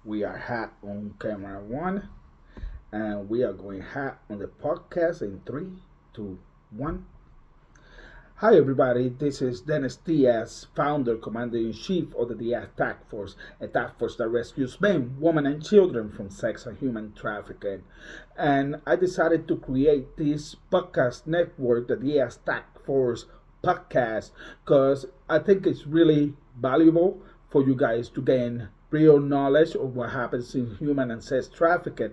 We are hot on camera one, and we are going hot on the podcast in three, two, one. Hi, everybody. This is Dennis Diaz, founder, commander in chief of the Diaz Task Force, a task force that rescues men, women, and children from sex and human trafficking. And I decided to create this podcast network, the Diaz Task Force Podcast, because I think it's really valuable for you guys to gain real knowledge of what happens in human and sex trafficking.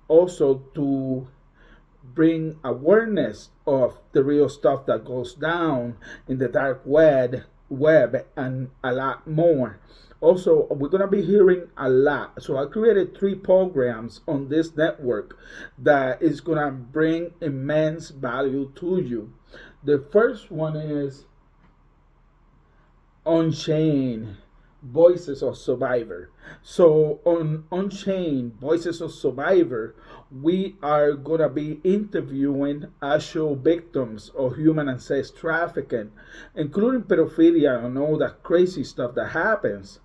Also, to bring awareness of the real stuff that goes down in the dark web and a lot more. Also, we're going to be hearing a lot. So I created three programs on this network that is going to bring immense value to you. The first one is Unchained, Voices of Survivor. So on Unchained, Voices of Survivor, we are gonna be interviewing actual victims of human and sex trafficking, including pedophilia and all that crazy stuff that happens.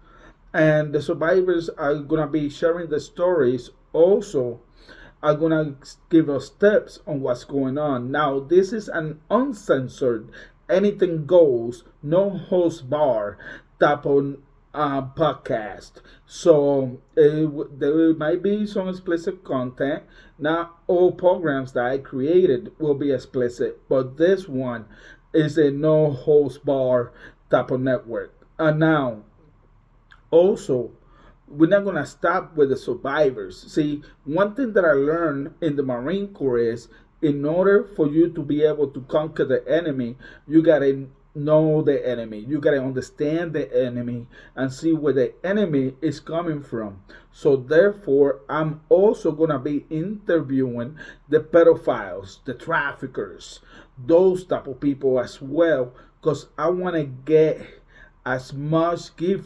And the survivors are gonna be sharing the stories. Also, are gonna give us tips on what's going on. Now, this is an uncensored, anything goes, no host bar type of podcast. So there might be some explicit content. Not all programs that I created will be explicit, but this one is a no host bar type of network. And now, also, we're not going to stop with the survivors. See, one thing that I learned in the Marine Corps is in order for you to be able to conquer the enemy, you got to know the enemy. You got to understand the enemy and see where the enemy is coming from. So, therefore, I'm also going to be interviewing the pedophiles, the traffickers, those type of people as well, because I want to give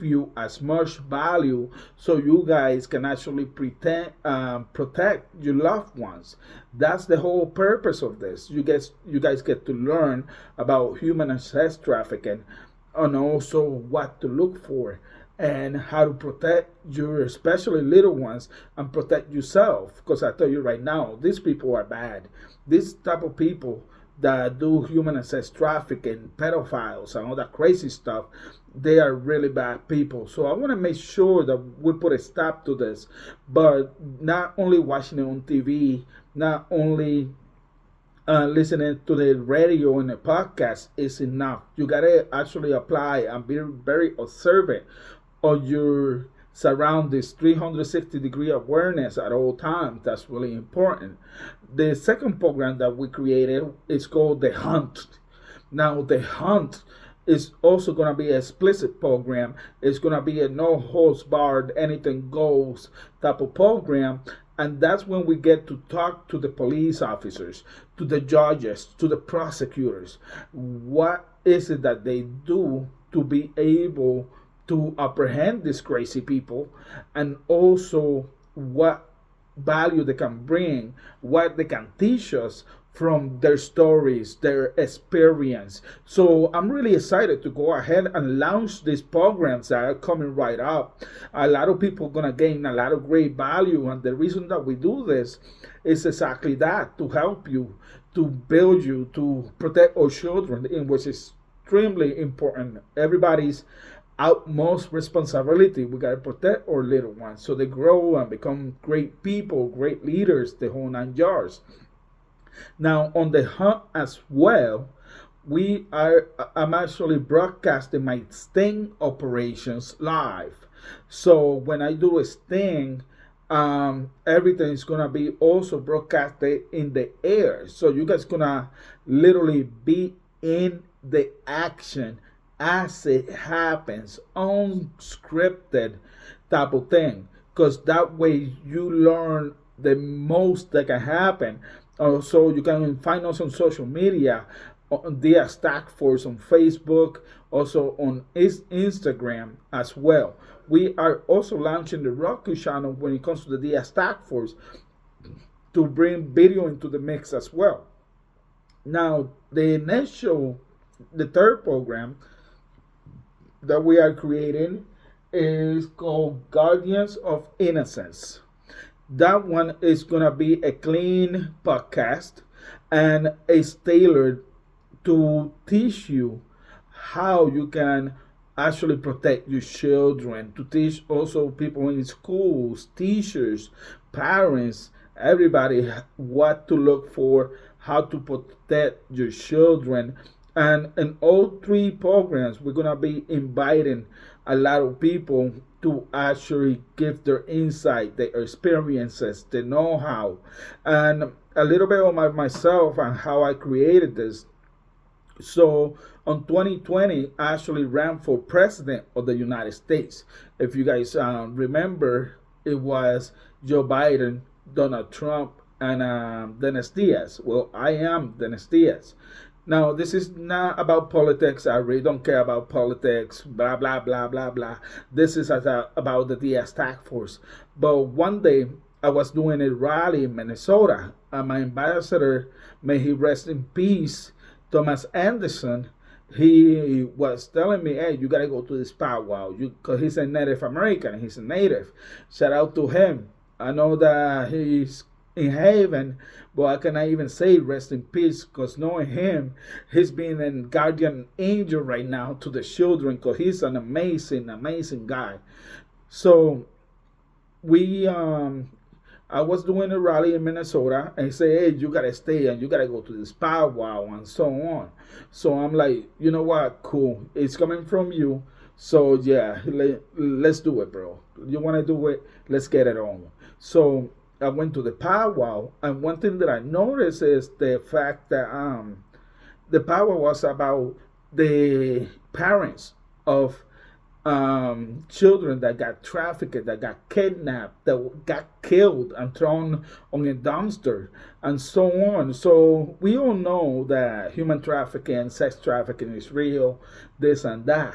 you as much value so you guys can actually protect your loved ones. That's the whole purpose of this. You guys get to learn about human and sex trafficking, and also what to look for and how to protect your especially little ones and protect yourself, because I tell you right now, these people are bad. This type of people that do human and sex trafficking, pedophiles, and all that crazy stuff, they are really bad people. So I want to make sure that we put a stop to this. But not only watching it on TV, not only listening to the radio and the podcast is enough. You gotta actually apply and be very observant of your surroundings, 360-degree awareness at all times. That's really important. The second program that we created is called The Hunt. Now, The Hunt is also going to be an explicit program. It's going to be a no holds barred, anything goes type of program. And that's when we get to talk to the police officers, to the judges, to the prosecutors. What is it that they do to be able to apprehend these crazy people, and also what value they can bring, what they can teach us from their stories, their experience. So I'm really excited to go ahead and launch these programs that are coming right up. A lot of people are gonna gain a lot of great value, and the reason that we do this is exactly that, to help you, to build you, to protect our children, in which is extremely important. Everybody's utmost responsibility. We got to protect our little ones so they grow and become great people, great leaders, the whole nine yards. Now, on the hunt as well, I'm actually broadcasting my sting operations live. So when I do a sting, everything is gonna be also broadcasted in the air. So you guys gonna literally be in the action as it happens, unscripted type of thing. Because that way you learn the most that can happen. So you can find us on social media, on Diaz Task Force on Facebook, also on Instagram as well. We are also launching the Roku channel when it comes to the Diaz Task Force to bring video into the mix as well. Now, the third program that we are creating is called Guardians of Innocence. That one is gonna be a clean podcast, and it's tailored to teach you how you can actually protect your children, to teach also people in schools, teachers, parents, everybody what to look for, how to protect your children. And in all three programs, we're going to be inviting a lot of people to actually give their insight, their experiences, the know how, and a little bit of myself and how I created this. So on 2020, I actually ran for president of the United States. If you guys remember, it was Joe Biden, Donald Trump, and Dennis Diaz. Well, I am Dennis Diaz. Now, this is not about politics. I really don't care about politics, blah, blah, blah, blah, blah. This is about the Diaz Task Force. But one day, I was doing a rally in Minnesota, and my ambassador, may he rest in peace, Thomas Anderson, he was telling me, hey, you gotta go to this powwow, because he's a Native American, he's a native. Shout out to him. I know that he's in heaven, but I cannot even say rest in peace, because knowing him, he's being a guardian angel right now to the children, because he's an amazing, amazing guy. So we I was doing a rally in Minnesota, and he said, hey, you gotta stay and you gotta go to this powwow and so on. So I'm like, you know what? Cool. It's coming from you. So yeah, let's do it, bro. You wanna do it? Let's get it on. So I went to the powwow, and one thing that I noticed is the fact that the powwow was about the parents of children that got trafficked, that got kidnapped, that got killed and thrown on a dumpster, and so on. So we all know that human trafficking, sex trafficking is real, this and that.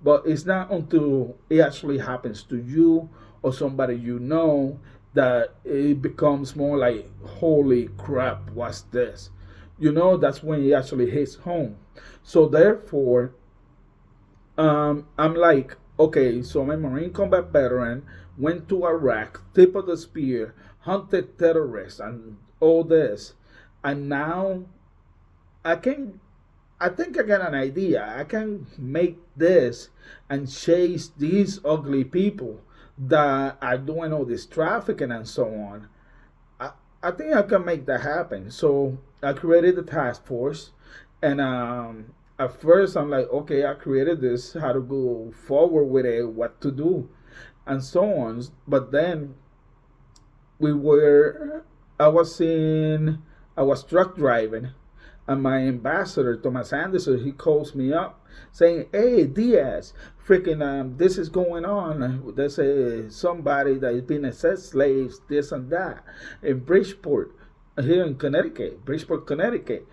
But it's not until it actually happens to you or somebody you know that it becomes more like, holy crap, what's this? That's when it actually hits home. So therefore, I'm like, okay, so I'm a Marine combat veteran, went to Iraq, tip of the spear, hunted terrorists, and all this, and now I can, I think I got an idea. I can make this and chase these ugly people that are doing all this trafficking and so on. I, I think I can make that happen. So I created the task force, and at first I'm like, okay, I created this, how to go forward with it, what to do, and so on. But then we were, I was in, I was truck driving, and my ambassador Thomas Anderson, he calls me up saying, "Hey Diaz, freaking this is going on. There's somebody that is being a sex slaves, this and that, in Bridgeport, here in Connecticut, Bridgeport, Connecticut."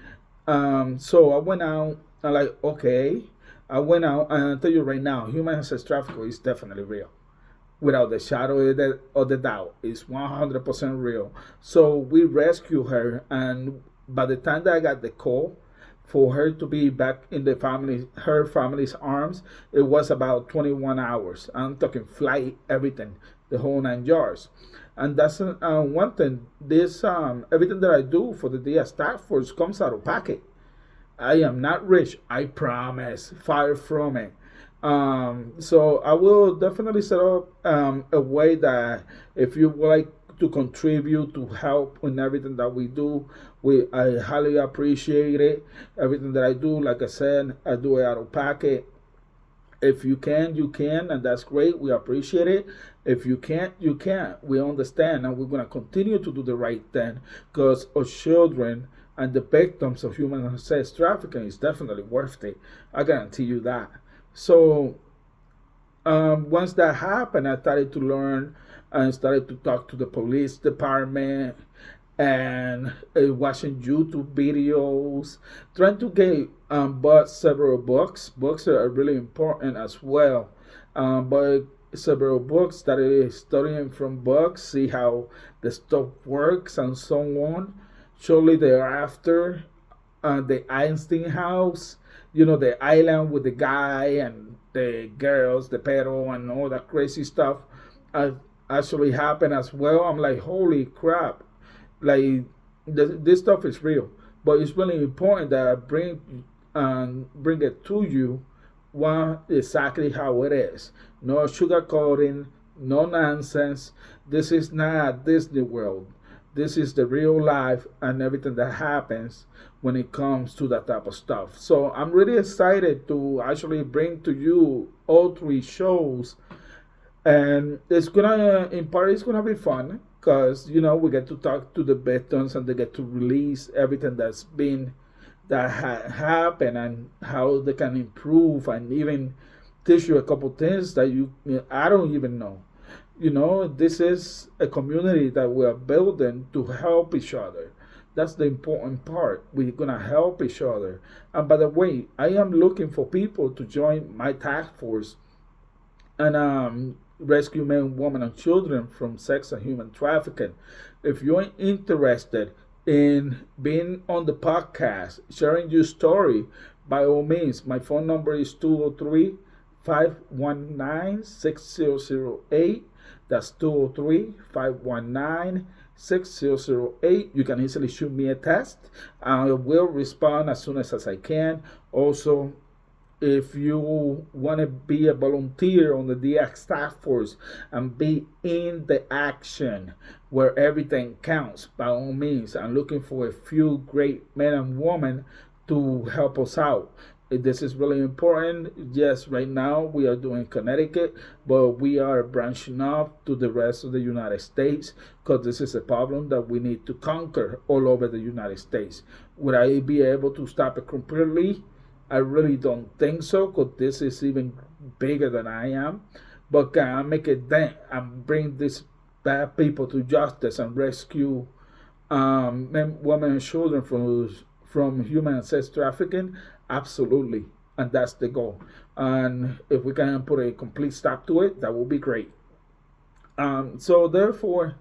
So I went out. I'm like, okay. I went out, and I'll tell you right now, human sex trafficking is definitely real. Without the shadow of the doubt, it's 100% real. So we rescued her, and by the time that I got the call for her to be back in her family's arms, it was about 21 hours. I'm talking flight, everything, the whole nine yards. And that's one thing. This everything that I do for the Diaz Task Force comes out of pocket. I am not rich, I promise. Far from it. So I will definitely set up a way that if you would like to contribute to help in everything that we do, I highly appreciate it. Everything that I do, like I said, I do it out of pocket. If you can, you can, and that's great. We appreciate it. If you can't, you can't. We understand, and we're gonna continue to do the right thing because our children and the victims of human sex trafficking is definitely worth it. I guarantee you that. So once that happened, I started to learn and started to talk to the police department and watching YouTube videos, trying to get bought several books. Books are really important as well. But several books, started studying from books, see how the stuff works and so on. Shortly thereafter, the Einstein house, the island with the guy and the girls, the pedo, and all that crazy stuff uh, actually happen as well. I'm like, holy crap! Like this stuff is real, but it's really important that I bring it to you, one exactly how it is. No sugarcoating, no nonsense. This is not Disney World. This is the real life and everything that happens when it comes to that type of stuff. So I'm really excited to actually bring to you all three shows, and it's gonna in part it's gonna be fun because we get to talk to the veterans and they get to release everything that happened and how they can improve and even teach you a couple things that I don't even know. This is a community that we are building to help each other. That's the important part. We're gonna help each other. And by the way, I am looking for people to join my task force and rescue men, women, and children from sex and human trafficking. If you're interested in being on the podcast, sharing your story, by all means, my phone number is 203 519 6008. That's 203 519 6008. You can easily shoot me a text. I will respond as soon as I can. Also, if you want to be a volunteer on the Diaz Task Force and be in the action where everything counts, by all means, I'm looking for a few great men and women to help us out. This is really important. Yes, right now we are doing Connecticut, but we are branching off to the rest of the United States because this is a problem that we need to conquer all over the United States. Would I be able to stop it completely? I really don't think so because this is even bigger than I am. But can I make a dent and bring these bad people to justice and rescue men, women, and children from human and sex trafficking? Absolutely. And that's the goal. And if we can put a complete stop to it, that would be great. So therefore,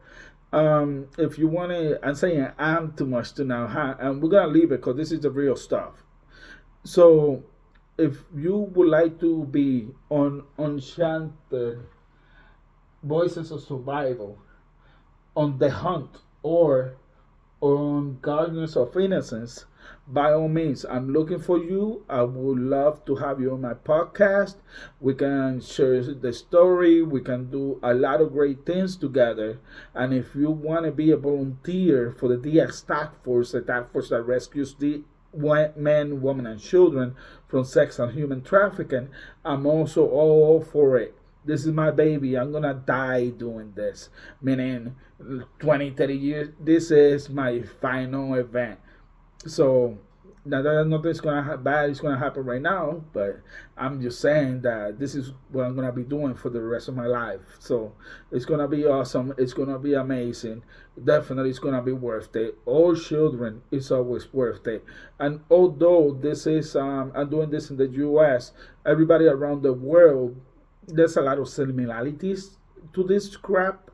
if you want to, I'm saying I'm too much to now, and we're going to leave it because this is the real stuff. So, if you would like to be on Unchained Voices of Survival, on The Hunt, or on Guardians of Innocence, by all means, I'm looking for you. I would love to have you on my podcast. We can share the story. We can do a lot of great things together. And if you want to be a volunteer for the Diaz Task Force, the task force that rescues the men, women, and children from sex and human trafficking, I'm also all for it. This is my baby. I'm gonna die doing this. Meaning 20, 30 years. This is my final event. So now that nothing's bad is gonna happen right now, but I'm just saying that this is what I'm gonna be doing for the rest of my life. So it's gonna be awesome. It's gonna be amazing. Definitely, it's gonna be worth it. All children is always worth it. And although this is I'm doing this in the U.S., everybody around the world, there's a lot of similarities to this crap,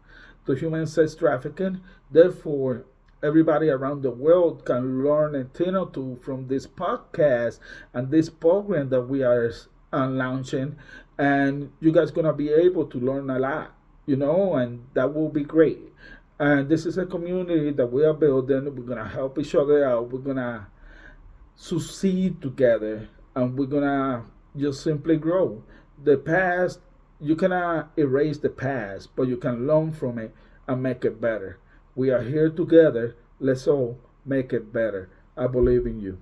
to human sex trafficking. Therefore, everybody around the world can learn a thing or two from this podcast and this program that we are launching, and you guys gonna be able to learn a lot, and that will be great. And this is a community that we are building. We're gonna help each other out. We're gonna succeed together, and we're gonna just simply grow. The past, you cannot erase the past, but you can learn from it and make it better. We are here together. Let's all make it better. I believe in you.